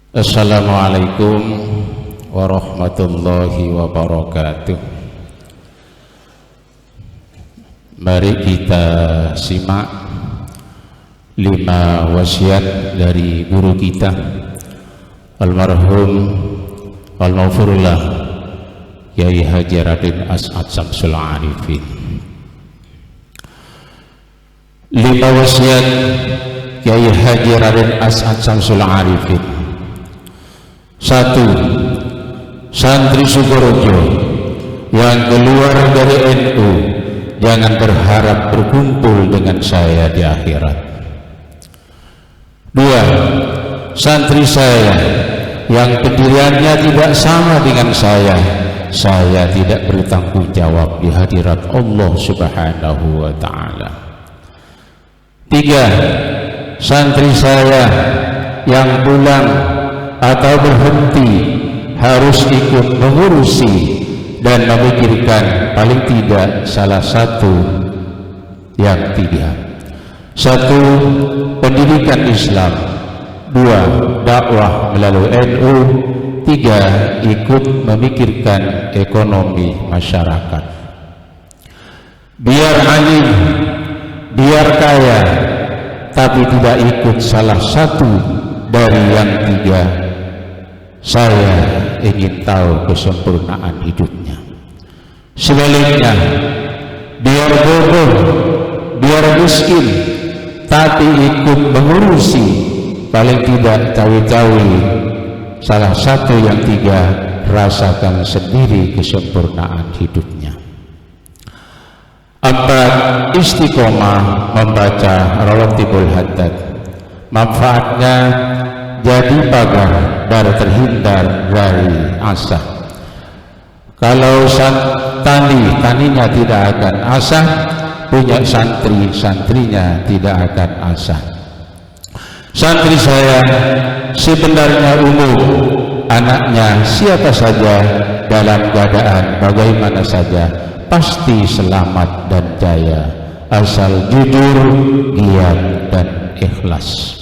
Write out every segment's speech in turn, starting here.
Assalamualaikum warahmatullahi wabarakatuh. Mari kita simak 5 wasiat dari guru kita almarhum al-maghfurullah Kyai Haji Raden As'ad Syamsul Arifin. 5 wasiat Kyai Haji Raden As'ad Syamsul Arifin. 1. Santri Sukorejo yang keluar dari NU jangan berharap berkumpul dengan saya di akhirat. 2. Santri saya yang pendiriannya tidak sama dengan saya tidak bertanggung jawab di hadirat Allah Subhanahu wa Ta'ala. 3. Santri saya yang pulang atau berhenti harus ikut mengurusi dan memikirkan paling tidak salah satu yang 3. 1. Pendidikan Islam. 2. Dakwah melalui NU. 3. Ikut memikirkan ekonomi masyarakat. Biar alim, biar kaya, tapi tidak ikut salah satu dari yang 3. Saya ingin tahu kesempurnaan hidupnya. Sebaliknya, biar bodoh, biar miskin, tapi ikut mengurusi, paling tidak cawe-cawe salah satu yang 3, rasakan sendiri kesempurnaan hidupnya. 4. Istiqomah membaca Rawatibul Haddad. Manfaatnya jadi pagar dari terhindar dari asah. Kalau taninya tidak akan asah, punya santrinya tidak akan asah. Santri saya sebenarnya umum, anaknya siapa saja dalam keadaan bagaimana saja pasti selamat dan jaya, asal jujur, giat dan ikhlas.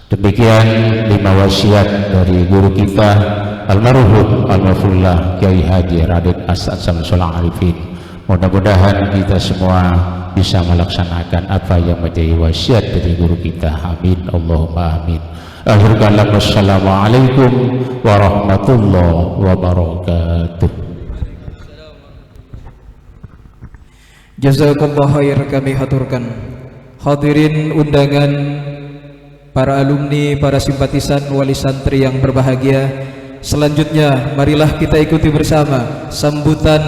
Demikian 5 wasiat dari guru kita almarhum al-maghfurullah Kyai Haji Raden As'ad Syamsul Arifin. Mudah-mudahan kita semua bisa melaksanakan apa yang menjadi wasiat dari guru kita. Amin Allahumma amin. Akhir kalam, wassalamualaikum warahmatullahi wabarakatuh. Jazakallah khair kami haturkan. Hadirin undangan, para alumni, para simpatisan wali santri yang berbahagia, selanjutnya marilah kita ikuti bersama sambutan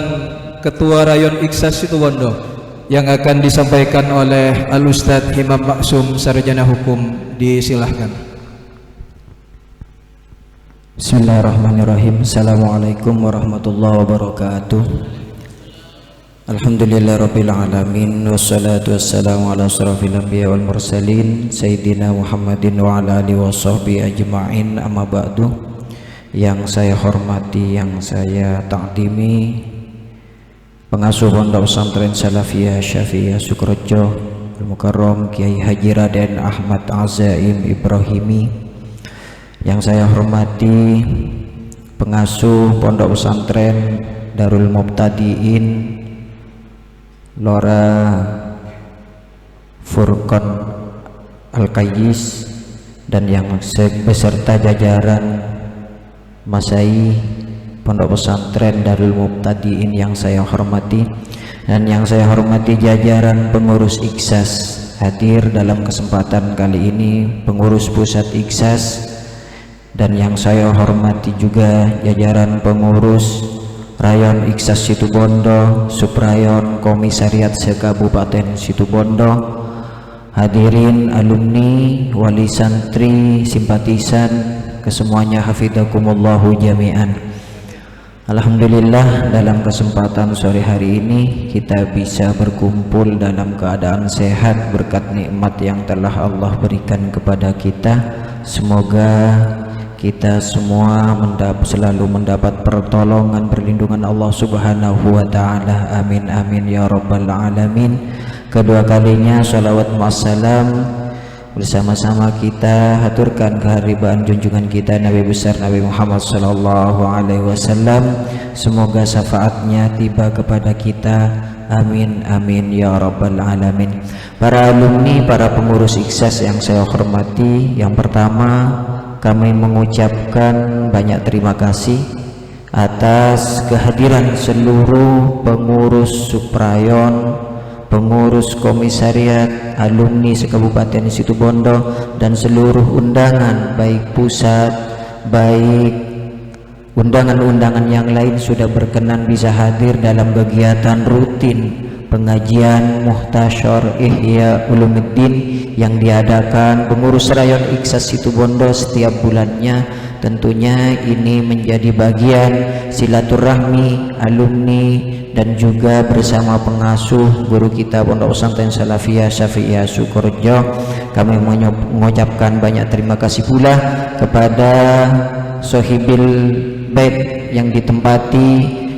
Ketua Rayon Iksas Situbondo yang akan disampaikan oleh Al-Ustadz Himam Maksum, Sarjana Hukum. Disilahkan. Bismillahirrahmanirrahim. Assalamualaikum warahmatullahi wabarakatuh. Alhamdulillahirabbil alamin, wassalatu wassalamu ala asrofil anbiya wal mursalin sayyidina Muhammadin wa ala alihi washabbihi ajma'in, amma ba'du. Yang saya hormati, yang saya takdimi, pengasuh Pondok Pesantren Salafiyah Syafi'iyah Sukorejo Al-Mukarram Kyai Haji Raden Ahmad Azaim Ibrahimi. Yang saya hormati pengasuh Pondok Pesantren Darul Mubtadiin Lora Furqan Al-Qayyis, dan yang beserta jajaran Masai Pondok Pesantren Darul Mubtadiin yang saya hormati, dan yang saya hormati jajaran pengurus Iksas hadir dalam kesempatan kali ini, pengurus pusat Iksas, dan yang saya hormati juga jajaran pengurus Rayon Iksas Situbondo, Subrayon Komisariat Sekabupaten Situbondo, hadirin alumni, wali santri, simpatisan, kesemuanya hafidhakumullahu jami'an. Alhamdulillah, dalam kesempatan sore hari ini kita bisa berkumpul dalam keadaan sehat berkat nikmat yang telah Allah berikan kepada kita. Semoga kita semua selalu mendapat pertolongan, perlindungan Allah Subhanahu wa Ta'ala. Amin amin ya rabbal alamin. Kedua kalinya salawat wassalam bersama-sama kita haturkan keharibaan junjungan kita Nabi besar Nabi Muhammad sallallahu alaihi wasallam. Semoga syafaatnya tiba kepada kita. Amin amin ya rabbal alamin. Para alumni, para pengurus Ikhlas yang saya hormati, yang pertama kami mengucapkan banyak terima kasih atas kehadiran seluruh pengurus Suprayon, pengurus komisariat, alumni se-Kabupaten Situbondo, dan seluruh undangan baik pusat, baik undangan-undangan yang lain sudah berkenan bisa hadir dalam kegiatan rutin pengajian Muhtasyar Ihya Ulumuddin yang diadakan pengurus rayon Ikhlas Situbondo setiap bulannya. Tentunya ini menjadi bagian silaturahmi alumni dan juga bersama pengasuh guru kita Pondok Pesantren Salafiyah Syafi'iyah Sukorejo. Kami mengucapkan banyak terima kasih pula kepada Sohibil Bait yang ditempati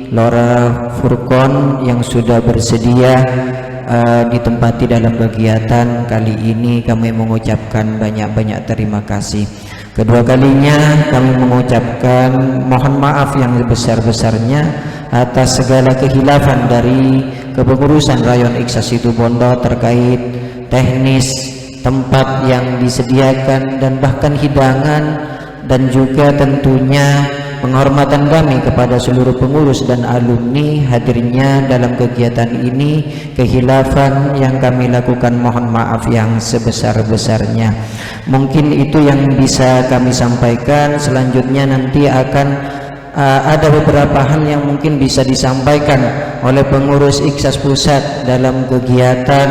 Lora Furqon yang sudah bersedia ditempati dalam kegiatan kali ini. Kami mengucapkan banyak-banyak terima kasih. Kedua kalinya kami mengucapkan mohon maaf yang sebesar-besarnya atas segala kehilafan dari kepengurusan Rayon Ikhlas Situbondo terkait teknis, tempat yang disediakan, dan bahkan hidangan, dan juga tentunya penghormatan kami kepada seluruh pengurus dan alumni hadirnya dalam kegiatan ini. Kehilafan yang kami lakukan mohon maaf yang sebesar-besarnya. Mungkin itu yang bisa kami sampaikan. Selanjutnya nanti akan ada beberapa hal yang mungkin bisa disampaikan oleh pengurus Ikhlas Pusat dalam kegiatan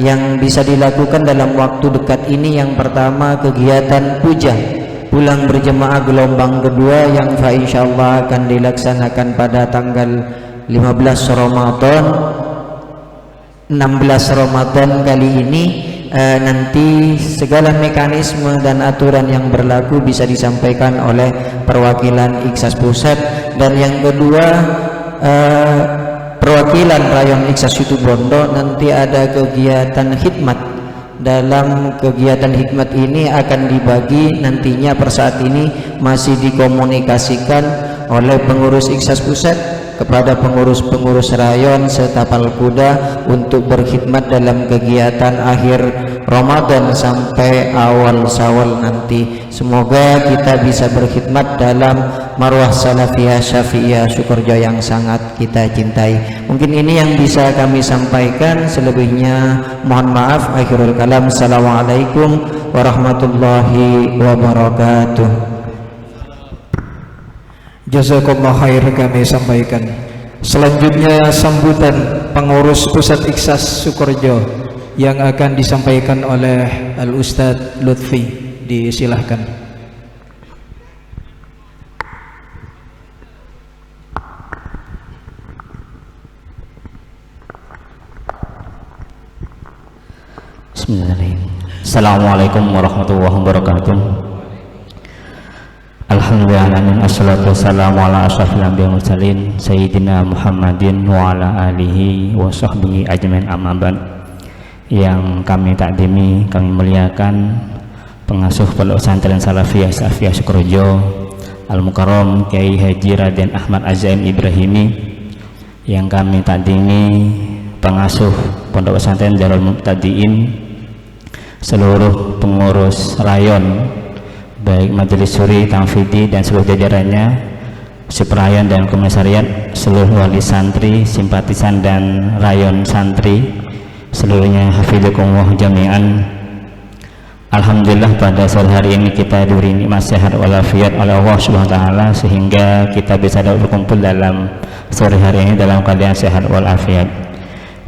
yang bisa dilakukan dalam waktu dekat ini. Yang pertama, kegiatan puja pulang berjemaah gelombang kedua yang insyaallah akan dilaksanakan pada tanggal 15 Ramadan 16 Ramadan kali ini. Nanti segala mekanisme dan aturan yang berlaku bisa disampaikan oleh perwakilan Ikhlas Pusat. Dan yang kedua, perwakilan Rayon Ikhlas Situbondo nanti ada kegiatan khidmat. Dalam kegiatan hikmat ini akan dibagi nantinya, per saat ini masih dikomunikasikan oleh pengurus Ikhlas Pusat kepada pengurus-pengurus rayon serta Palkuda untuk berkhidmat dalam kegiatan akhir Ramadan sampai awal Syawal nanti. Semoga kita bisa berkhidmat dalam marwah Salafiyah Syafi'iyah Sukorejo yang sangat kita cintai. Mungkin ini yang bisa kami sampaikan, selebihnya mohon maaf. Akhirul kalam, assalamualaikum warahmatullahi wabarakatuh. Jazakallah khair kami sampaikan. Selanjutnya sambutan pengurus pusat Ikhlas Sukorejo yang akan disampaikan oleh Al-Ustadz Lutfi. Disilahkan. Bismillahirrahmanirrahim. Assalamualaikum warahmatullahi wabarakatuh. Alhamdulillah, assalatu wassalamu ala asyrafil anbiya'i wal mursalin sayyidina Muhammadin wa ala alihi wa sahbihi ajmain, amma ba'd. Yang kami takdimi, kami muliakan pengasuh Pondok Pesantren Salafiyah Syafi'iyah Sukorejo Al-Mukarram Kiai Haji Raden Ahmad Azaim Ibrahimi. Yang kami takdimi pengasuh Pondok Pesantren Darul Muqtadiin, seluruh pengurus rayon baik Majelis Suri, Tanfidi dan seluruh jajarannya, Suprayon dan Komisariat, seluruh wali santri, simpatisan dan rayon santri seluruhnya, hafizukumullah jami'an. Alhamdulillah pada sore hari ini kita diberi nikmat sehat walafiat oleh Allah Subhanahu wa taala sehingga kita bisa berkumpul dalam sore hari ini dalam keadaan sehat walafiat.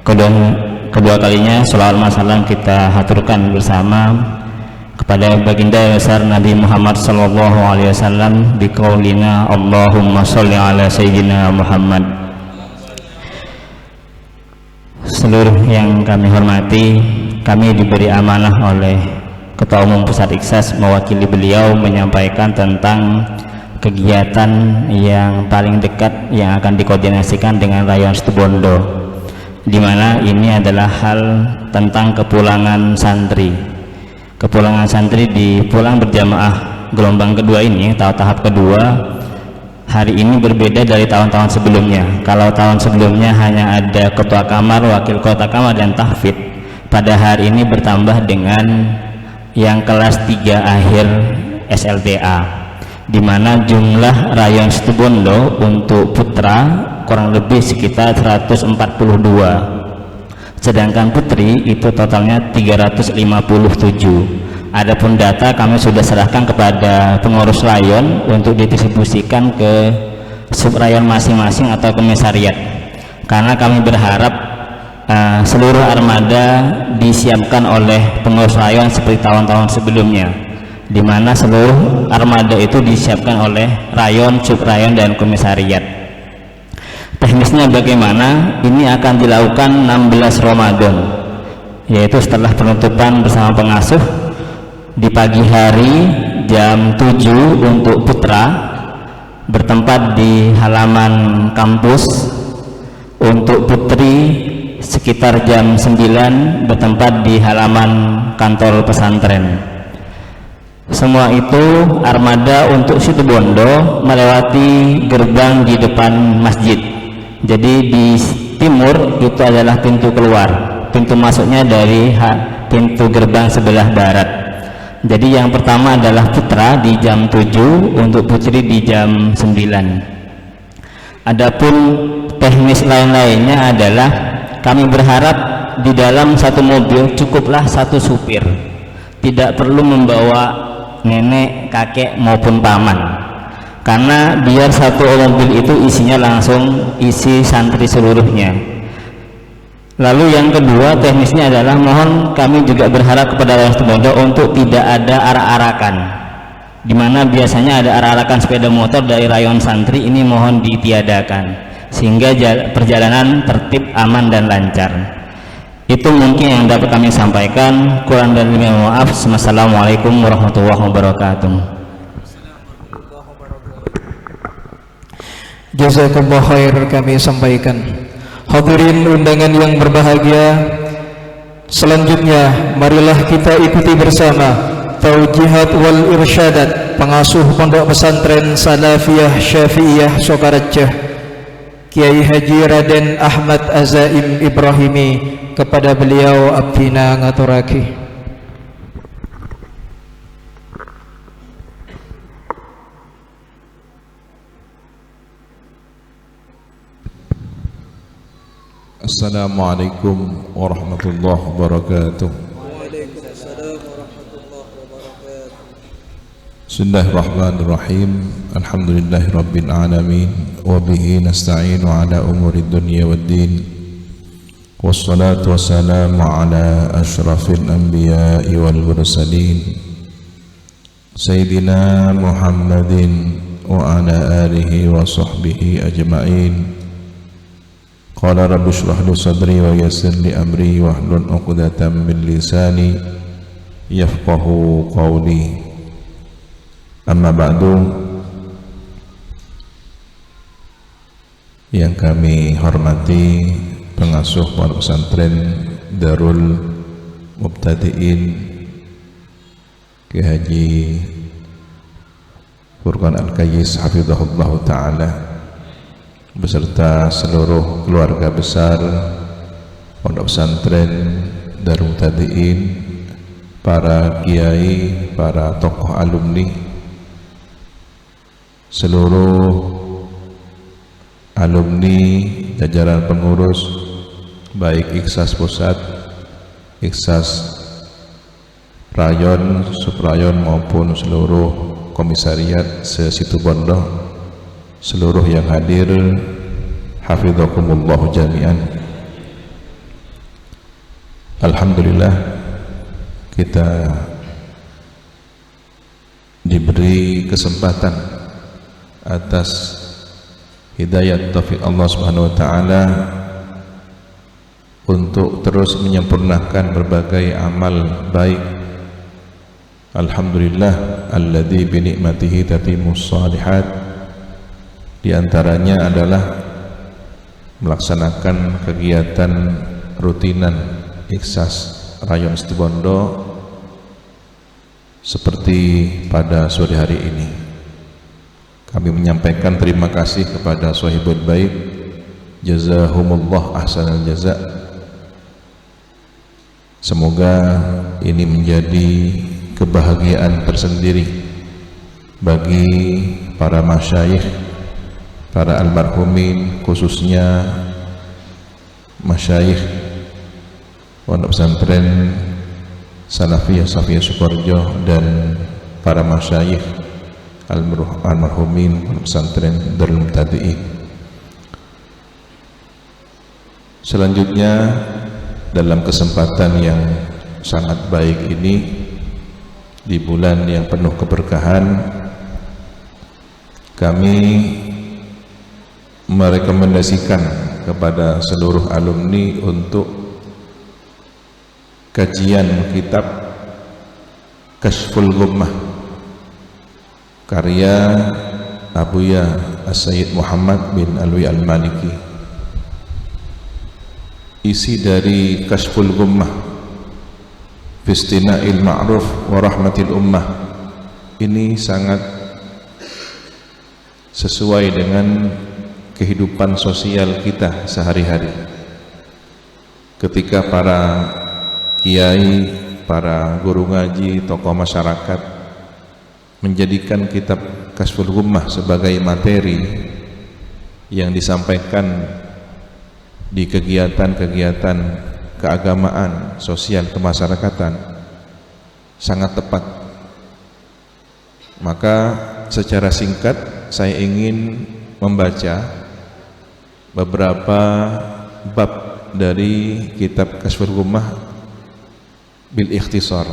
Kedua kalinya sholawat masalam kita haturkan bersama kepada baginda besar Nabi Muhammad sallallahu alaihi wasallam biqaulina Allahumma sholli ala sayyidina Muhammad. Seluruh yang kami hormati, kami diberi amanah oleh Ketua Umum Pusat Ikhlas mewakili beliau menyampaikan tentang kegiatan yang paling dekat yang akan dikoordinasikan dengan Rayon Situbondo, di mana ini adalah hal tentang kepulangan santri. kepulangan santri di pulang berjamaah gelombang kedua ini atau tahap kedua hari ini berbeda dari tahun-tahun sebelumnya. Kalau tahun sebelumnya hanya ada ketua kamar, wakil ketua kamar dan tahfidz, pada hari ini bertambah dengan yang kelas 3 akhir SLTA, di mana jumlah rayon Situbondo untuk putra kurang lebih sekitar 142, sedangkan putri itu totalnya 357. Adapun data kami sudah serahkan kepada pengurus rayon untuk didistribusikan ke subrayon masing-masing atau komisariat, karena kami berharap seluruh armada disiapkan oleh pengurus rayon seperti tahun-tahun sebelumnya, di mana seluruh armada itu disiapkan oleh rayon, subrayon dan komisariat. Teknisnya bagaimana? Ini akan dilakukan 16 Ramadan, yaitu setelah penutupan bersama pengasuh di pagi hari jam 7 untuk putra bertempat di halaman kampus, untuk putri sekitar jam 9 bertempat di halaman kantor pesantren. Semua itu armada untuk Situbondo melewati gerbang di depan masjid. Jadi di timur itu adalah pintu keluar, pintu masuknya dari pintu gerbang sebelah barat. Jadi yang pertama adalah putra di jam 7, untuk putri di jam 9. Adapun teknis lain-lainnya adalah kami berharap di dalam satu mobil cukuplah satu supir, tidak perlu membawa nenek, kakek maupun paman, karena biar satu mobil itu isinya langsung isi santri seluruhnya. Lalu yang kedua teknisnya adalah mohon kami juga berharap kepada rayon Situbondo untuk tidak ada arak-arakan, di mana biasanya ada arak-arakan sepeda motor dari rayon santri, ini mohon ditiadakan sehingga perjalanan tertib, aman dan lancar. Itu mungkin yang dapat kami sampaikan. Kurang dan lebihnya maaf. Wassalamualaikum warahmatullahi wabarakatuh. Jazakallah khair kami sampaikan. Hadirin undangan yang berbahagia, selanjutnya marilah kita ikuti bersama taujihat wal irsyadat pengasuh Pondok Pesantren Salafiyah Syafi'iyah Sokaracah Kiai Haji Raden Ahmad Azaim Ibrahimi. Kepada beliau abdina ngaturaki. Assalamualaikum warahmatullahi wabarakatuh. Bismillahirrahmanirrahim. Alhamdulillahirabbil alamin wa bihi nasta'inu ala umuri dunya waddin. Wassalatu wassalamu ala asyrafil anbiya'i wal mursalin Sayyidina Muhammadin wa ala alihi wa sahbihi ajma'in. Qala rabbi shrah li sadri wa yassir li amri wahlul 'uqdatam min lisani yafqahu qawli. Amma ba'du. Yang kami hormati pengasuh Pondok Pesantren Darul Mubtadi'in Kiai Haji Furqan Al-Kayis hafizahullah ta'ala beserta seluruh keluarga besar Pondok Pesantren Darul Mubtadi'in, para kiai, para tokoh alumni, seluruh alumni, jajaran pengurus baik Iksas Pusat, Iksas Rayon, Subrayon maupun seluruh komisariat se-Situbondo, seluruh yang hadir, hafizakumullah jami'an. Alhamdulillah kita diberi kesempatan atas hidayat taufik Allah Subhanahu wa taala untuk terus menyempurnakan berbagai amal baik. Alhamdulillah alladzi bi ni'matihi tatimmus shalihat. Di antaranya adalah melaksanakan kegiatan rutinan Iksas Rayon Situbondo seperti pada sore hari ini. Kami menyampaikan terima kasih kepada Shahibul Bait, jazahumullah ahsanal jaza. Semoga ini menjadi kebahagiaan tersendiri bagi para masyayikh, para almarhumin, khususnya masyayikh Pondok Pesantren Salafiyah Safiyah Sukoharjo dan para masyayikh almarhumin Pondok Pesantren Darul Mubtadi'in. Selanjutnya, dalam kesempatan yang sangat baik ini, di bulan yang penuh keberkahan, kami merekomendasikan kepada seluruh alumni untuk kajian kitab Kashful Ghummah karya Abuya As-Sayyid Muhammad bin Alwi Al-Maliki. Isi dari Kashful Ghummah Fistina'il Ma'ruf wa Rahmatil Ummah ini sangat sesuai dengan kehidupan sosial kita sehari-hari. Ketika para kiai, para guru ngaji, tokoh masyarakat menjadikan kitab Kashful Ghummah sebagai materi yang disampaikan di kegiatan-kegiatan keagamaan, sosial, kemasyarakatan, sangat tepat. Maka secara singkat saya ingin membaca beberapa bab dari kitab Kashful Ghummah bil ikhtisar,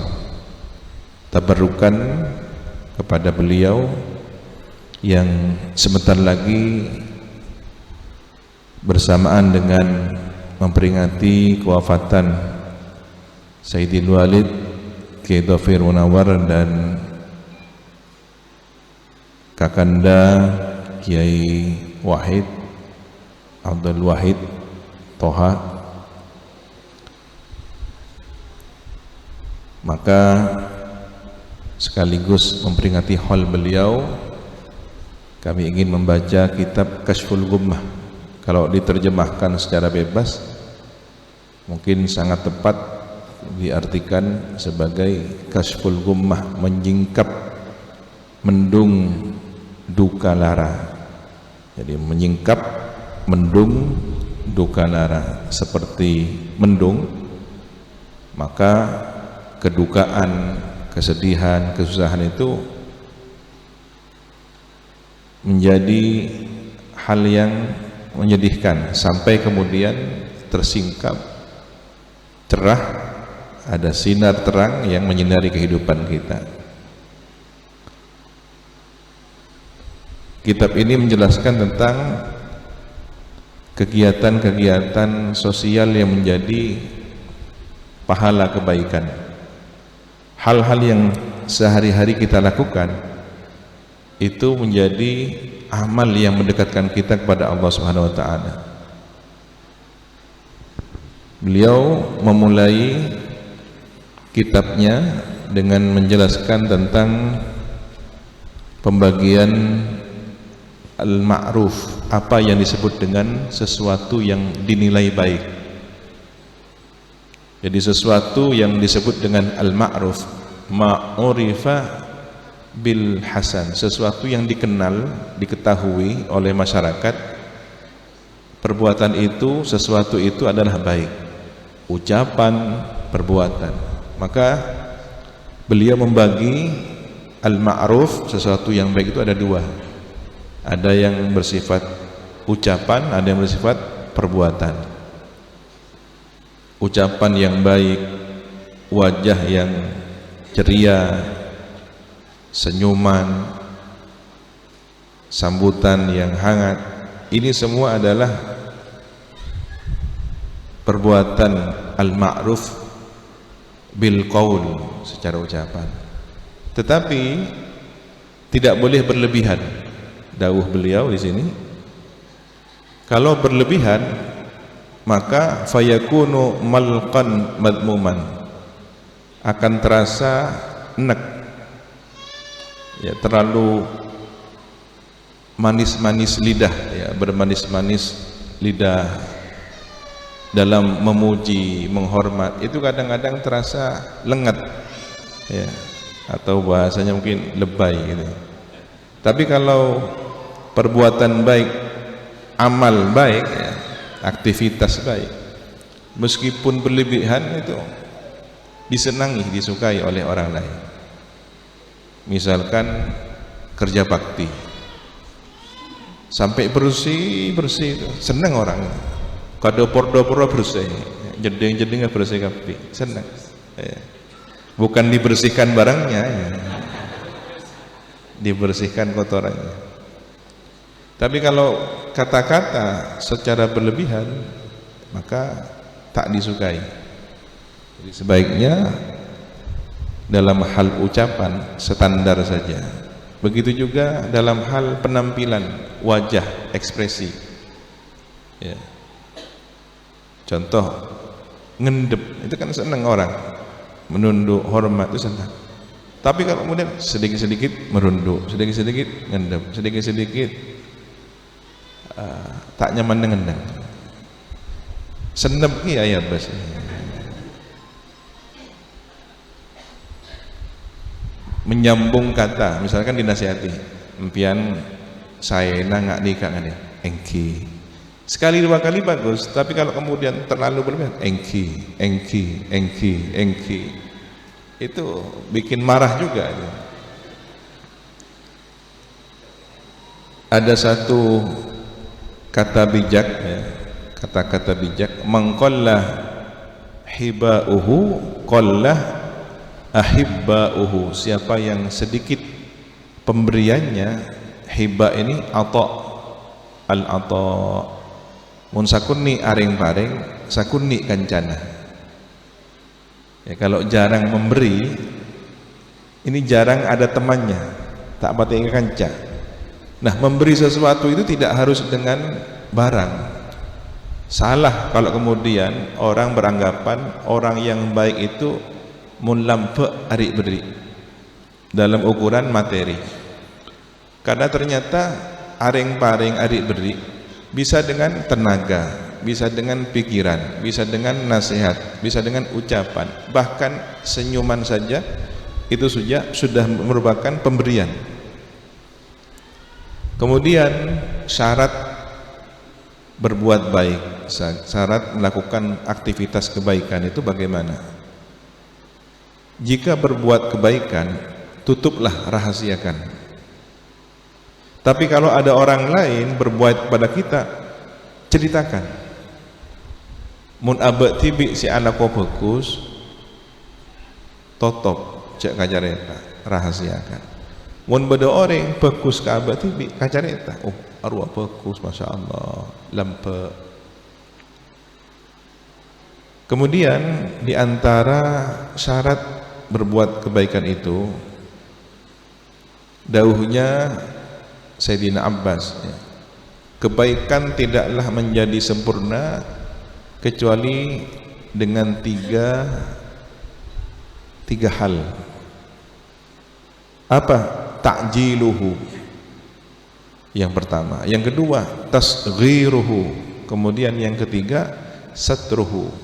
tabarrukan kepada beliau yang sebentar lagi bersamaan dengan memperingati kewafatan Sayyidil Walid Kiai Dhafir Munawwar dan Kakanda Kiai Wahid Abdul Wahid Toha. Maka sekaligus memperingati haul beliau, kami ingin membaca kitab Kashful Ghummah. Kalau diterjemahkan secara bebas mungkin sangat tepat diartikan sebagai Kashful Ghummah, menyingkap mendung duka lara. Jadi menyingkap mendung duka lara, seperti mendung, maka kedukaan, kesedihan, kesusahan itu menjadi hal yang menyedihkan sampai kemudian tersingkap cerah, ada sinar terang yang menyinari kehidupan kita. Kitab ini menjelaskan tentang kegiatan-kegiatan sosial yang menjadi pahala kebaikan, hal-hal yang sehari-hari kita lakukan itu menjadi amal yang mendekatkan kita kepada Allah Subhanahu wa taala. Beliau memulai kitabnya dengan menjelaskan tentang pembagian al-ma'ruf, apa yang disebut dengan sesuatu yang dinilai baik. Jadi sesuatu yang disebut dengan al-ma'ruf, ma'urifa bil hasan, sesuatu yang dikenal, diketahui oleh masyarakat, perbuatan itu, sesuatu itu adalah baik, ucapan, perbuatan. Maka beliau membagi al-ma'ruf, sesuatu yang baik itu ada dua, ada yang bersifat ucapan, ada yang bersifat perbuatan. Ucapan yang baik, wajah yang ceria, senyuman, sambutan yang hangat, ini semua adalah perbuatan al-ma'ruf bil qaul, secara ucapan. Tetapi tidak boleh berlebihan. Dawuh beliau di sini, kalau berlebihan maka fayakunu malqan madmuman, akan terasa enek, ya, terlalu manis-manis lidah, ya, bermanis-manis lidah dalam memuji, menghormat, itu kadang-kadang terasa lengat, ya, atau bahasanya mungkin lebay gitu. Tapi kalau perbuatan baik, amal baik, ya, aktivitas baik, meskipun berlebihan itu disenangi, disukai oleh orang lain. Misalkan kerja bakti sampai bersih itu senang orang. Kado pordo-pordo bersih, jeding-jedingnya bersih kabeh, senang. Bukan dibersihkan barangnya, ya, dibersihkan kotorannya. Tapi kalau kata-kata secara berlebihan, maka tak disukai. Jadi sebaiknya dalam hal ucapan standar saja. Begitu juga dalam hal penampilan wajah, ekspresi, ya. Contoh ngendep, itu kan senang orang, menunduk, hormat, itu senang. Tapi kalau kemudian sedikit-sedikit merunduk, sedikit-sedikit ngendep, sedikit-sedikit tak nyaman dengan senep ki ayat bahasa. Menyambung kata, misalkan dinasihati, empian saya ngak nikah ngene, engki. Sekali dua kali bagus, tapi kalau kemudian terlalu berlebihan, engki, itu bikin marah juga. Ada satu kata bijak, ya, kata-kata bijak, mangqallah hibauhu qallah ahibbauhu. Siapa yang sedikit pemberiannya, hibah ini al-ata, mun sakunni aring paring, sakunni kancana. Ya, kalau jarang memberi, ini jarang ada temannya, tak pati kanca. Nah, memberi sesuatu itu tidak harus dengan barang. Salah kalau kemudian orang beranggapan orang yang baik itu mun lampe arik beri dalam ukuran materi. Karena ternyata aring paring arik beri bisa dengan tenaga, bisa dengan pikiran, bisa dengan nasihat, bisa dengan ucapan, bahkan senyuman saja itu sudah merupakan pemberian. Kemudian syarat berbuat baik, syarat melakukan aktivitas kebaikan itu bagaimana? Jika berbuat kebaikan, tutuplah, rahasiakan. Tapi kalau ada orang lain berbuat kepada kita, ceritakan. Mun abek tibi si anak kau bagus, totop cek kajareta, rahasiakan. Mun beda orang bagus ke abek tibi kajareta, oh arwah bagus, masya Allah, lampe. Kemudian di antara syarat berbuat kebaikan itu, dawuhnya Sayyidina Abbas, ya, kebaikan tidaklah menjadi sempurna kecuali dengan tiga hal. Apa? Ta'jiluhu, yang pertama. Yang kedua, tasghiruhu. Kemudian yang ketiga, satruhu.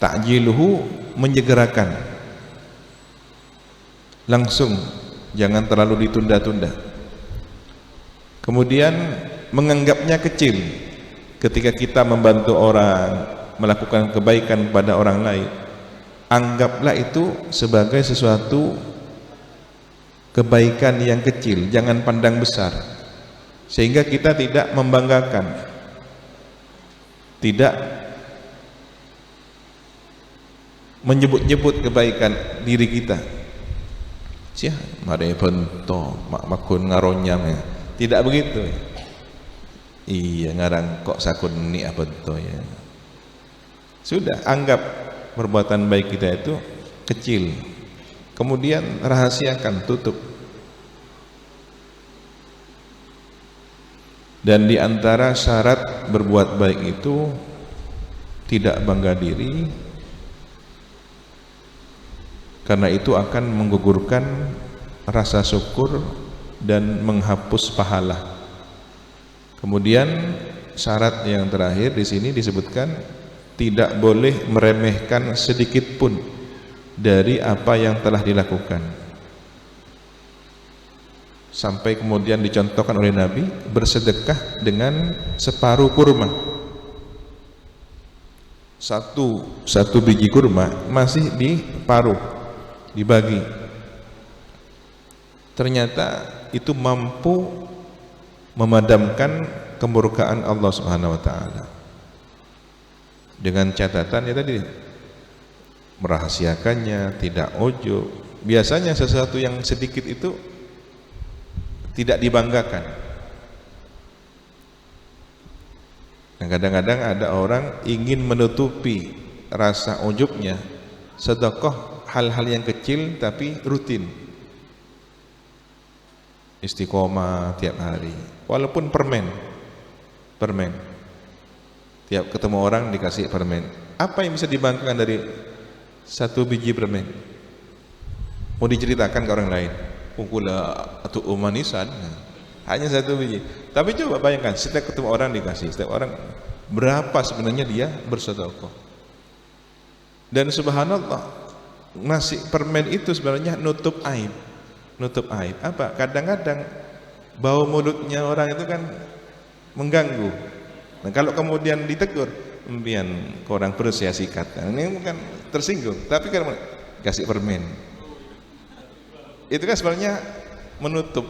Ta'jiluhu, menyegerakan, langsung, jangan terlalu ditunda-tunda. Kemudian menganggapnya kecil. Ketika kita membantu orang, melakukan kebaikan kepada orang lain, anggaplah itu sebagai sesuatu kebaikan yang kecil, jangan pandang besar, sehingga kita tidak membanggakan, tidak menyebut-nyebut kebaikan diri kita. Sia, mare bento, mak makun ngaronyam, ya. Tidak begitu. Iya, ngarang kok sakun ni apa bento, ya. Sudah, anggap perbuatan baik kita itu kecil. Kemudian rahasiakan, tutup. Dan di antara syarat berbuat baik itu tidak bangga diri, karena itu akan menggugurkan rasa syukur dan menghapus pahala. Kemudian syarat yang terakhir di sini disebutkan tidak boleh meremehkan sedikit pun dari apa yang telah dilakukan. Sampai kemudian dicontohkan oleh Nabi bersedekah dengan separuh kurma. Satu biji kurma masih diparuh, dibagi. Ternyata itu mampu memadamkan kemurkaan Allah Subhanahu wa taala. Dengan catatan ya tadi, merahasiakannya, tidak ujub. Biasanya sesuatu yang sedikit itu tidak dibanggakan. Nah, kadang-kadang ada orang ingin menutupi rasa ujubnya, sedekah hal-hal yang kecil tapi rutin, istiqomah tiap hari, walaupun permen, tiap ketemu orang dikasih permen. Apa yang bisa dibanggakan dari satu biji permen? Mau diceritakan ke orang lain? Pukula atau umanisan, hanya satu biji. Tapi coba bayangkan, setiap ketemu orang dikasih, setiap orang berapa sebenarnya dia bersedekah. Dan subhanallah, nasi permen itu sebenarnya nutup aib. Apa? Kadang-kadang bau mulutnya orang itu kan mengganggu. Nah, kalau kemudian ditegur, kemudian orang perlu saya sikat, ini bukan tersinggung, tapi kan kasih permen. Itu kan sebenarnya menutup.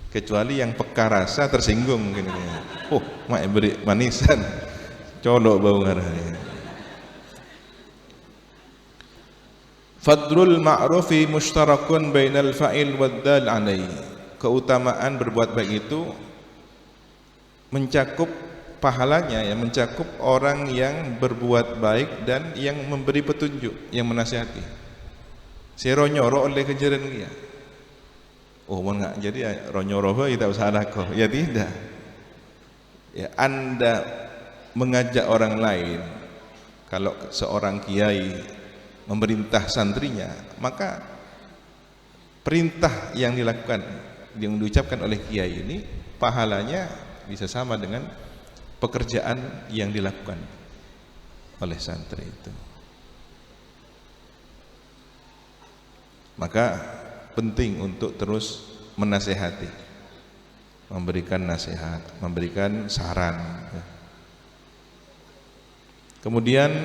Kecuali yang peka rasa tersinggung mungkin. Oh, mak beri manisan, colok bau ngarahnya. Fadlul ma'rufi mushtarakun bainal fa'il wad dal alaihi. Keutamaan berbuat baik itu mencakup pahalanya, yang mencakup orang yang berbuat baik dan yang memberi petunjuk, yang menasihati. Seronyoro oleh kejaran dia. Oh, mau enggak jadi ya ronyoro kita usah kok. Ya tidak. Ya, Anda mengajak orang lain, kalau seorang kiai memerintah santrinya, maka perintah yang dilakukan, yang diucapkan oleh kiai ini pahalanya bisa sama dengan pekerjaan yang dilakukan oleh santri itu. Maka penting untuk terus menasehati, memberikan nasihat, memberikan saran. Kemudian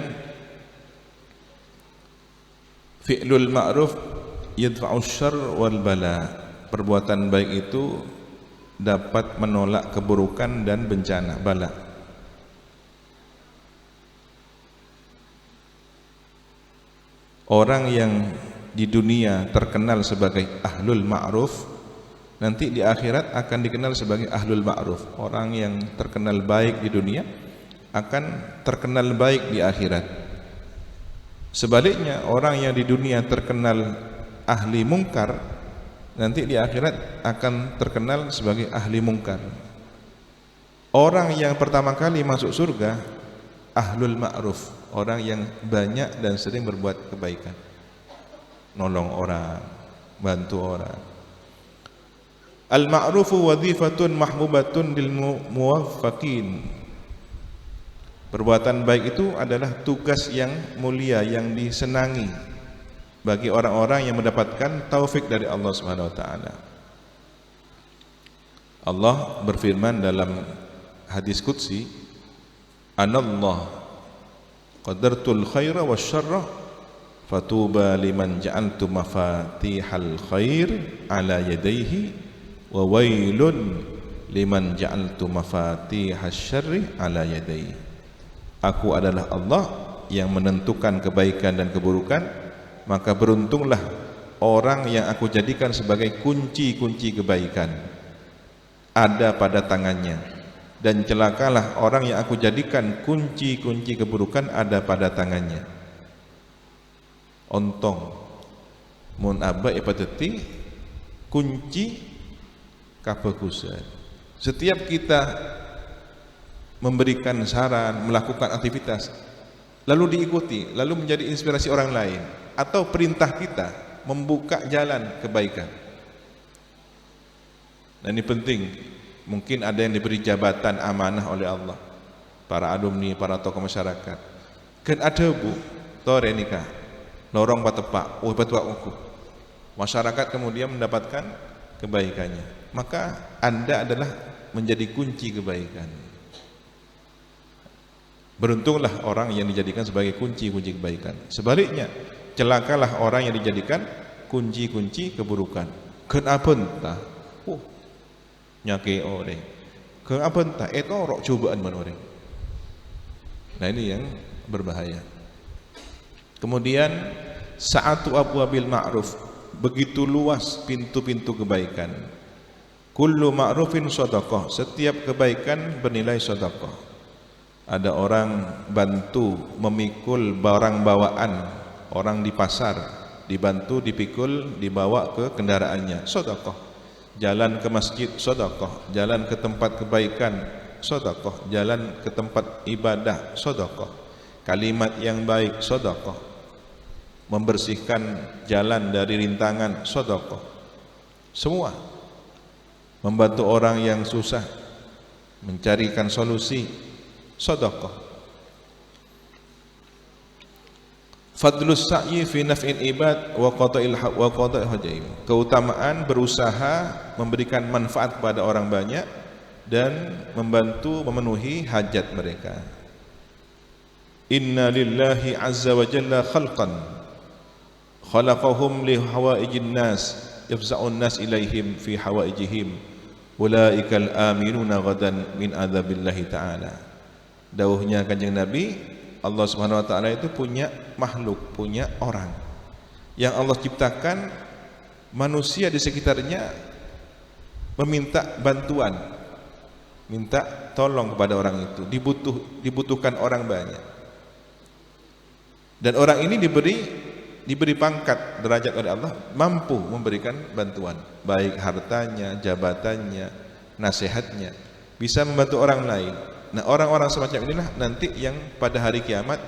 fi'lul ma'ruf yadfa'u syarr wal bala. Perbuatan baik itu dapat menolak keburukan dan bencana, bala. Orang yang di dunia terkenal sebagai ahlul ma'ruf, nanti di akhirat akan dikenal sebagai ahlul ma'ruf. Orang yang terkenal baik di dunia akan terkenal baik di akhirat. Sebaliknya, orang yang di dunia terkenal ahli mungkar, nanti di akhirat akan terkenal sebagai ahli mungkar. Orang yang pertama kali masuk surga ahlul ma'ruf, orang yang banyak dan sering berbuat kebaikan, nolong orang, bantu orang. Al-ma'rufu wadhifatun mahbubatun lil muwaffaqin. Perbuatan baik itu adalah tugas yang mulia, yang disenangi bagi orang-orang yang mendapatkan taufik dari Allah Subhanahu wa taala. Allah berfirman dalam hadis qudsi, "Anallah qadartul khaira wasyarra fatuba liman ja'altu mafatihal khair ala yadayhi wa wailun liman ja'altu mafatihasy syarri ala yadayhi." Aku adalah Allah yang menentukan kebaikan dan keburukan, maka beruntunglah orang yang aku jadikan sebagai kunci-kunci kebaikan ada pada tangannya, dan celakalah orang yang aku jadikan kunci-kunci keburukan ada pada tangannya. Ontong mun aba ipateti kunci kabagusan. Setiap kita memberikan saran, melakukan aktivitas, lalu diikuti, lalu menjadi inspirasi orang lain, atau perintah kita membuka jalan kebaikan. Dan ini penting. Mungkin ada yang diberi jabatan amanah oleh Allah, para alumni, para tokoh masyarakat. Kan ada bu, tore nikah, lorong patepak, patepak uku. Masyarakat kemudian mendapatkan kebaikannya. Maka Anda adalah menjadi kunci kebaikan. Beruntunglah orang yang dijadikan sebagai kunci-kunci kebaikan. Sebaliknya, celakalah orang yang dijadikan kunci-kunci keburukan. Kenapa entah? Nyake orang. Kenapa entah? Itu rok cobaan man orang. Nah ini yang berbahaya. Kemudian sa'atu abwabil ma'ruf, begitu luas pintu-pintu kebaikan. Kullu ma'rufin shadaqah, setiap kebaikan bernilai shadaqah. Ada orang bantu memikul barang bawaan orang di pasar, dibantu dipikul dibawa ke kendaraannya, shadaqah. Jalan ke masjid, shadaqah. Jalan ke tempat kebaikan, shadaqah. Jalan ke tempat ibadah, shadaqah. Kalimat yang baik, shadaqah. Membersihkan jalan dari rintangan, shadaqah. Semua membantu orang yang susah, mencarikan solusi, shadaqah. Fadlus sa'yi fi naf'il ibad wa qada'il hajaim. Keutamaan berusaha memberikan manfaat kepada orang banyak dan membantu memenuhi hajat mereka. Inna lillahi azza wa jalla khalqan khalaqahum li hawaijin nas yafza'un nas ilaihim fi hawaijihim ulaikal aminuna ghadan min adzabillahi ta'ala. Dawuhnya Kanjeng Nabi, Allah Subhanahu wa taala itu punya makhluk, punya orang yang Allah ciptakan, manusia di sekitarnya meminta bantuan, minta tolong kepada orang itu, dibutuhkan orang banyak. Dan orang ini diberi pangkat derajat oleh Allah, mampu memberikan bantuan, baik hartanya, jabatannya, nasihatnya, bisa membantu orang lain. Nah, orang-orang semacam inilah nanti yang pada hari kiamat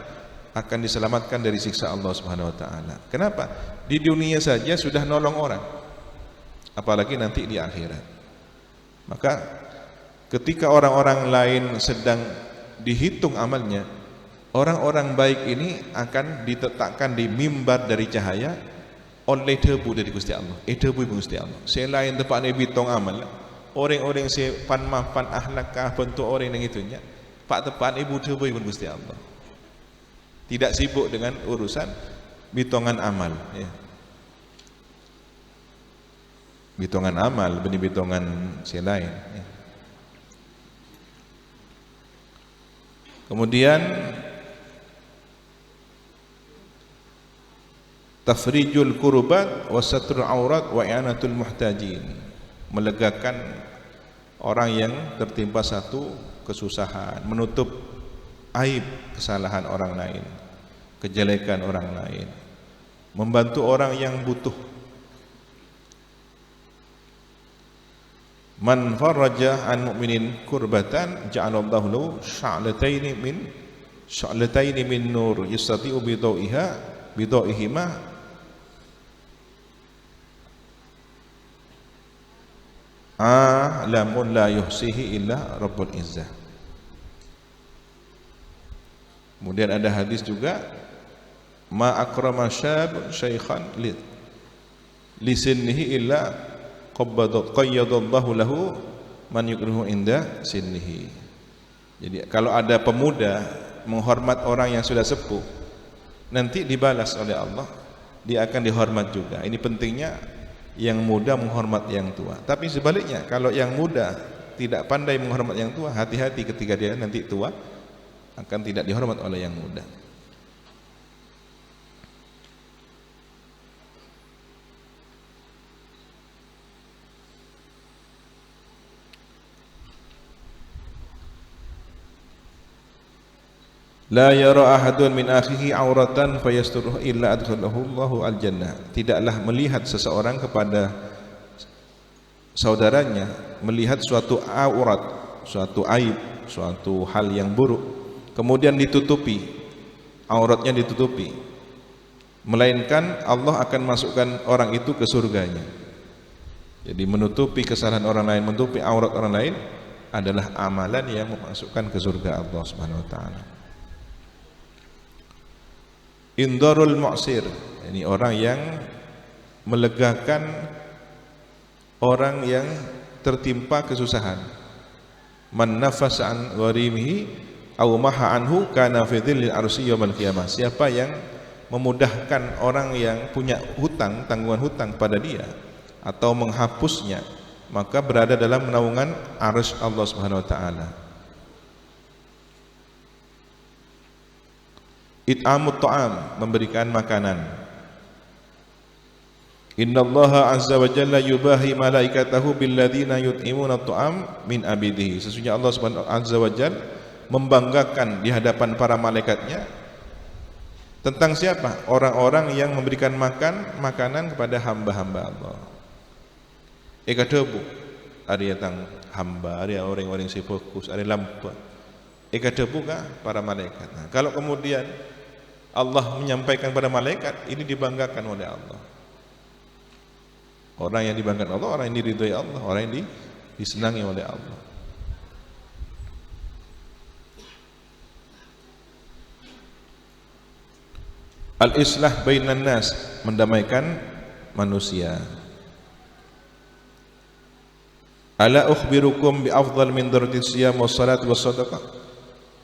akan diselamatkan dari siksa Allah Subhanahu wa taala. Kenapa? Di dunia saja sudah nolong orang, apalagi nanti di akhirat. Maka ketika orang-orang lain sedang dihitung amalnya, orang-orang baik ini akan ditetapkan di mimbar dari cahaya oleh debu dari Gusti Allah. Debu Gusti Allah. Selain tempat Nabi tong amal, orang-orang si pan ahlak kah bentuk orang yang itunya, pak tepan ibu debu pun Gusti Allah. Tidak sibuk dengan urusan bitongan amal, ya. Bitongan amal, benih bitongan si lain, ya. Kemudian tafrijul kurbat wa satrul aurat wa i'anatul muhtajin, melegakan orang yang tertimpa satu kesusahan, menutup aib kesalahan orang lain, kejelekan orang lain, membantu orang yang butuh. Man faraja an mu'minin kurbatan ja'alallahu lahu sya'lataini min nur yastati'u bidawihima alamun la yuhsihi illa rabbul izzah. Kemudian ada hadis juga, ma akrama syab syaikhan li sinnihi illa qayyadallahu lahu man yukrihu inda sinnihi. Jadi kalau ada pemuda menghormat orang yang sudah sepuh, nanti dibalas oleh Allah, dia akan dihormat juga. Ini pentingnya yang muda menghormat yang tua. Tapi sebaliknya, kalau yang muda tidak pandai menghormat yang tua, hati-hati ketika dia nanti tua akan tidak dihormat oleh yang muda. La yara ahadun min akhihi auratan fayasturuhu illa adkhalahu Allahu al-jannah. Tidaklah melihat seseorang kepada saudaranya melihat suatu aurat, suatu aib, suatu hal yang buruk, kemudian ditutupi, auratnya ditutupi, melainkan Allah akan masukkan orang itu ke surganya. Jadi menutupi kesalahan orang lain, menutupi aurat orang lain adalah amalan yang memasukkan ke surga Allah Subhanahu wa taala. Indarul mu'sir, ini orang yang melegakan orang yang tertimpa kesusahan. Man nafasa an gharimihi aw maha anhu kana fi dhillil arsy yaumil qiyamah. Siapa yang memudahkan orang yang punya hutang, tanggungan hutang pada dia atau menghapusnya, maka berada dalam naungan arsy Allah Subhanahu wa taala. It'amut ta'am, memberikan makanan. Innallaha azza wa jalla yubahi malaikatahu billadzina yut'imuna at'am min abidihi. Sesungguhnya Allah Subhanahu azza wa jalla membanggakan di hadapan para malaikatnya tentang siapa? Orang-orang yang memberikan makanan kepada hamba-hamba Allah. Ekadebu ada yang hamba, ada orang-orang yang fokus, ada lampu. Ekadebu kah para malaikat. Nah, kalau kemudian Allah menyampaikan pada malaikat, ini dibanggakan oleh Allah. Orang yang dibanggakan Allah, orang yang diridhoi Allah, orang yang disenangi oleh Allah. Al-islah bainan nas, mendamaikan manusia. Ala ukhbirukum bi afdal min darajati siyam was salat was sadaqah.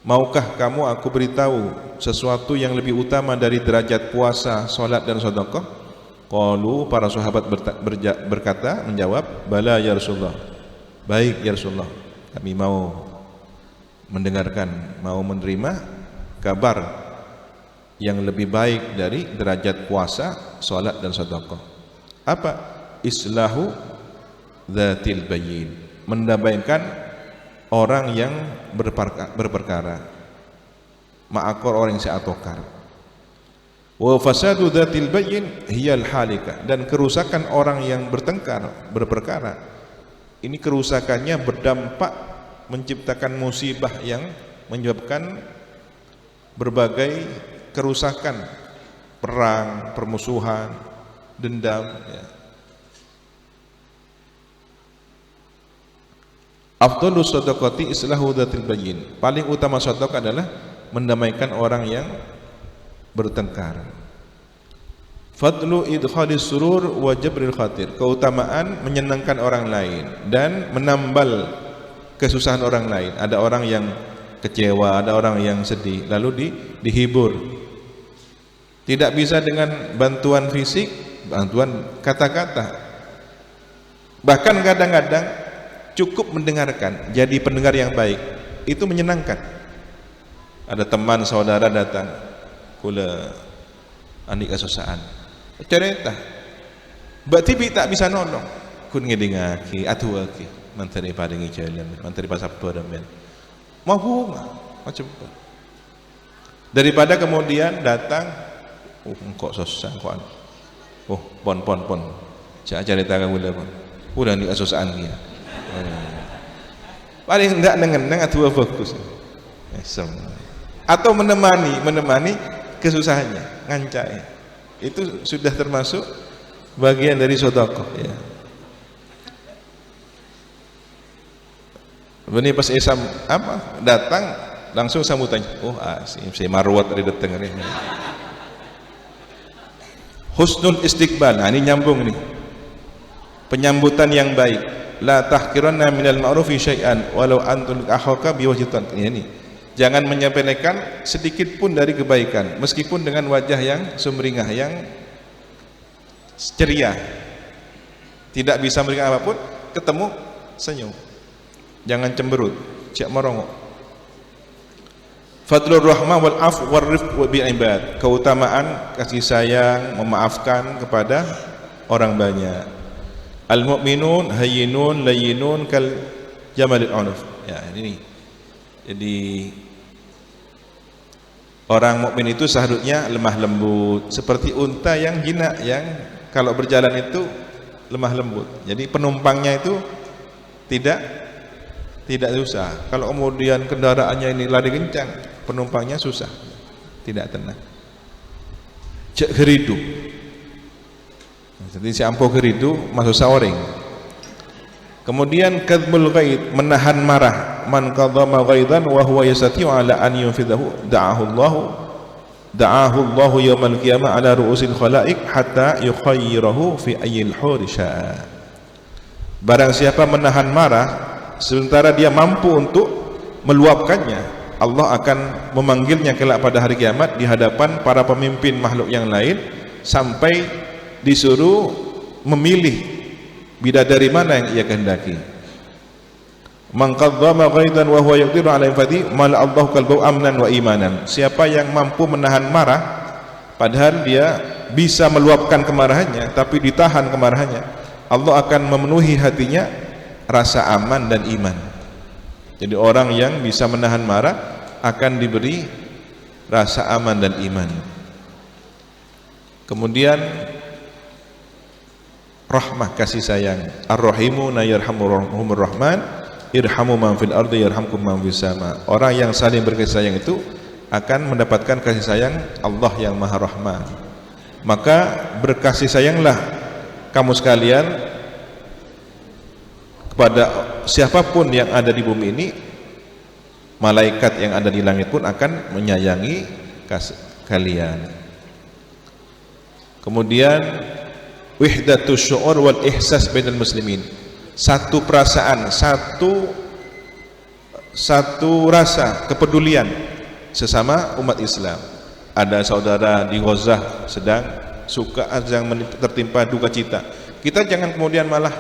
Maukah kamu aku beritahu sesuatu yang lebih utama dari derajat puasa, salat dan sedekah? Qalu, para sahabat berkata, menjawab, bala ya Rasulullah. Baik ya Rasulullah, kami mau mendengarkan, mau menerima kabar yang lebih baik dari derajat puasa, salat dan sedekah. Apa? Islahu dzatil bayyin, mendamaikan orang yang berperkara, ma'akor orang yang seatokar. Wa fasadu dzatil bayyin hiyal halika, dan kerusakan orang yang bertengkar, berperkara, ini kerusakannya berdampak menciptakan musibah yang menyebabkan berbagai kerusakan, perang, permusuhan, dendam, ya. Afdhalus shadaqati islahu dzatil bayyin, paling utama sedekah adalah mendamaikan orang yang bertengkar. Fadlu idkhalis surur wa jabril khatir, keutamaan menyenangkan orang lain dan menambal kesusahan orang lain. Ada orang yang kecewa, ada orang yang sedih, lalu dihibur. Tidak bisa dengan bantuan fisik, bantuan kata-kata. Bahkan kadang-kadang cukup mendengarkan, jadi pendengar yang baik, itu menyenangkan. Ada teman saudara datang, kula anik kesusahan, cerita, berarti tak bisa nolong, kun ngedengaki, atuaki, menteri paringi jalan, menteri pasapor dan mau macam apa? Daripada kemudian datang, kok susah, kok pon, cerita kamu dah pon, udah anik kesusahan dia, paling enggak neng atua fokus, atau menemani kesusahannya, ngancai, itu sudah termasuk bagian dari sedekah, ya. Ini pas Isam apa datang langsung sambutan, si Marwat tadi datang ini. Husnul istiqbal, nah ini nyambung nih, penyambutan yang baik. La tahqiranna minal ma'rufi syai'an walau antul akhaka biwajhitan, ini. Jangan menyepelekan sedikit pun dari kebaikan, meskipun dengan wajah yang sumringah, yang ceria. Tidak bisa memberikan apapun, ketemu senyum. Jangan cemberut, cek merongok. Fadlur rahmah wal af war rifq bil ibad, keutamaan kasih sayang, memaafkan kepada orang banyak. Al mu'minun hayyinun layyinun kal jamalil unuf. Ya, ini. Jadi orang mukmin itu seharusnya lemah lembut, seperti unta yang jinak, yang kalau berjalan itu lemah lembut. Jadi penumpangnya itu tidak susah. Kalau kemudian kendaraannya ini lari kencang, penumpangnya susah, tidak tenang. cek geridu. Jadi si ampo geridu masuk saoring. Kemudian kadhbul ghaid, menahan marah. Man qadhama ghaidan wa huwa yastati'u ala an yunfidahu da'ahu Allah yaumal qiyamah ala ru'usil khalaiq hatta yukhayyirahu fi ayyil huri syaa. Barang siapa menahan marah sementara dia mampu untuk meluapkannya, Allah akan memanggilnya kelak pada hari kiamat di hadapan para pemimpin makhluk yang lain sampai disuruh memilih bidadari mana yang ia kehendaki. Man qadhama ghaidan wa huwa yaqdiru ala infadi mal Allahu qalbahu amnan wa imanan. Siapa yang mampu menahan marah padahal dia bisa meluapkan kemarahannya tapi ditahan kemarahannya, Allah akan memenuhi hatinya rasa aman dan iman. Jadi orang yang bisa menahan marah akan diberi rasa aman dan iman. Kemudian rahmah, kasih sayang. Ar-Rahimuna yarhamur rahman, irhamu man fil ardi yarhamkum man fis sama. Orang yang saling berkasih sayang itu akan mendapatkan kasih sayang Allah yang Maha Rahman. Maka berkasih sayanglah kamu sekalian kepada siapapun yang ada di bumi ini. Malaikat yang ada di langit pun akan menyayangi kalian. Kemudian wahdatus syu'ur wal ihsas bainal muslimin. Satu perasaan, satu rasa kepedulian sesama umat Islam. Ada saudara di Gaza sedang tertimpa duka cita. Kita jangan kemudian malah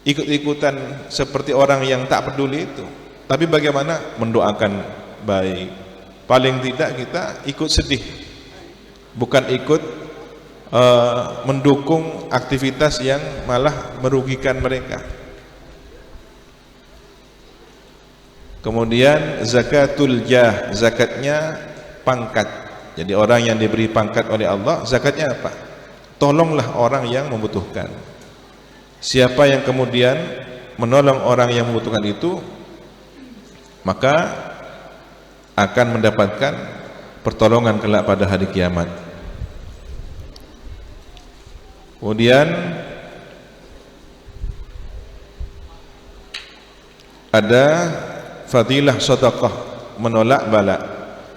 ikut-ikutan seperti orang yang tak peduli itu. Tapi bagaimana mendoakan baik. Paling tidak kita ikut sedih, bukan ikut mendukung aktivitas yang malah merugikan mereka. Kemudian zakatul jah, zakatnya pangkat. Jadi orang yang diberi pangkat oleh Allah, zakatnya apa? Tolonglah orang yang membutuhkan. Siapa yang kemudian menolong orang yang membutuhkan itu, maka akan mendapatkan pertolongan kelak pada hari kiamat. Kemudian ada fadilah sedekah, menolak bala.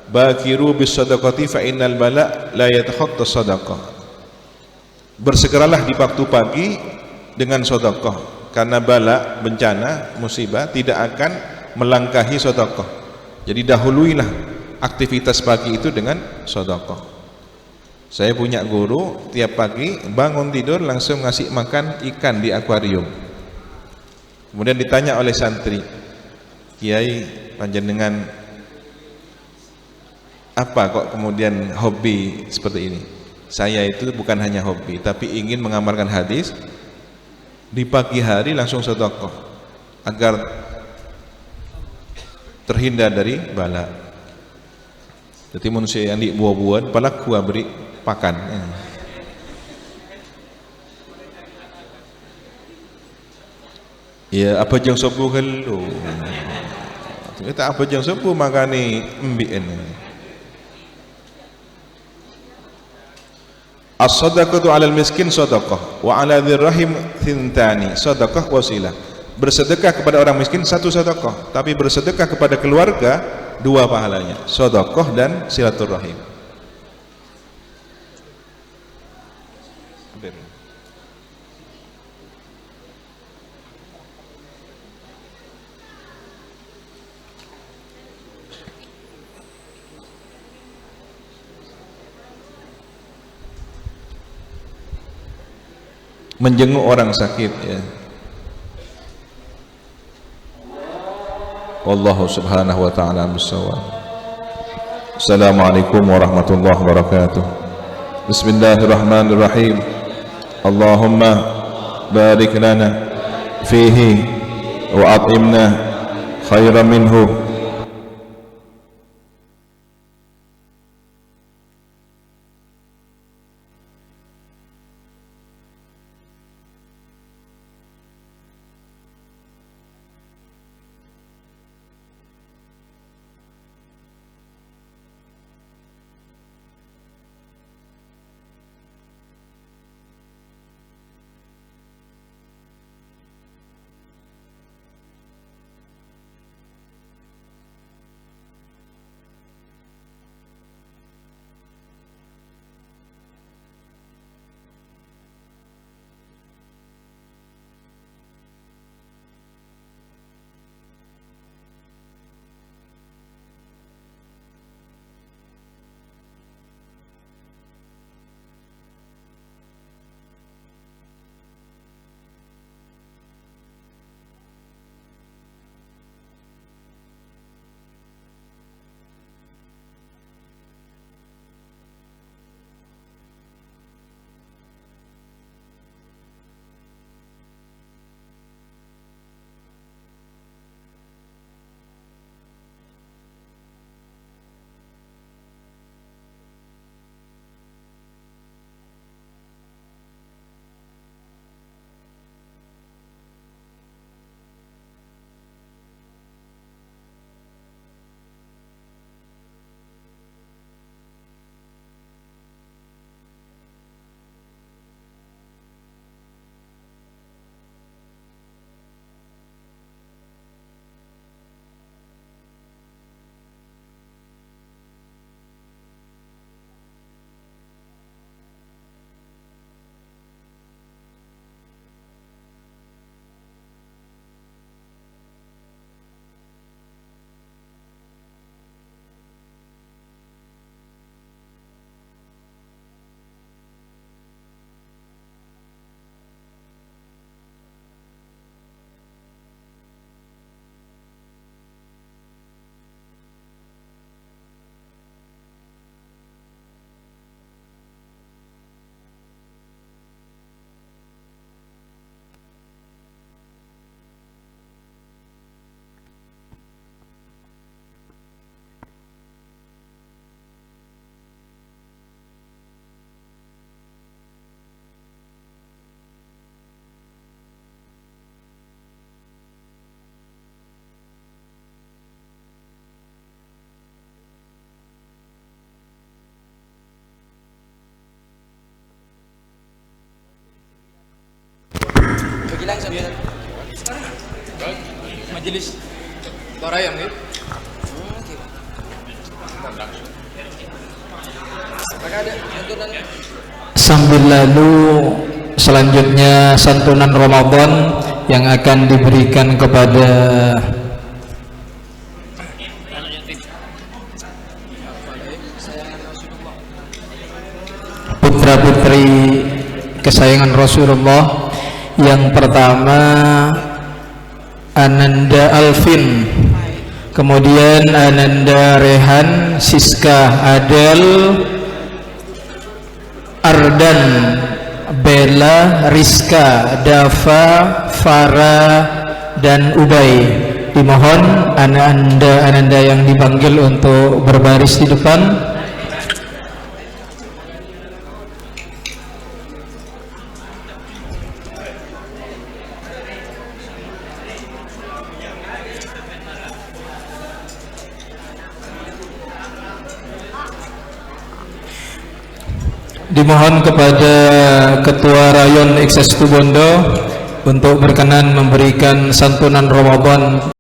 Bakiru bis sadaqati fa innal bala la yatakhatta sadaqah. Bersegeralah di waktu pagi dengan sedekah, karena bala, bencana, musibah tidak akan melangkahi sedekah. Jadi dahuluilah aktivitas pagi itu dengan sedekah. Saya punya guru, tiap pagi bangun tidur langsung ngasih makan ikan di akuarium. Kemudian ditanya oleh santri, Kiai panjenengan apa kok kemudian hobi seperti ini? Saya itu bukan hanya hobi, tapi ingin mengamalkan hadis di pagi hari langsung sedekah agar terhindar dari bala. Jadi manusia yang di buah-buahan palak gua beri pakan. Ya apa jeng sopo helu. Kita apa jeng sopo makani mbien. As-sadaqatu 'alal miskin sadaqah wa 'ala dzir rahim thintani sadaqah wasilah. Bersedekah kepada orang miskin satu sedekah, tapi bersedekah kepada keluarga dua pahalanya, sedekah dan silaturahim. Menjenguk orang sakit, ya. Wallahu subhanahu wa ta'ala bisawab. Assalamualaikum warahmatullahi wabarakatuh. Bismillahirrahmanirrahim. Allahumma barik lana fihi wa at'imna khairan minhu. Majelis Barayam gitu. Sambil lalu selanjutnya santunan Ramadan yang akan diberikan kepada putra-putri kesayangan Rasulullah. Yang pertama Ananda Alvin, kemudian Ananda Rehan, Siska Adel, Ardan, Bella, Rizka, Dava, Farah, dan Ubay. Dimohon Ananda yang dipanggil untuk berbaris di depan. Dimohon kepada Ketua Rayon Ekses Tubondo untuk berkenan memberikan santunan Ramadan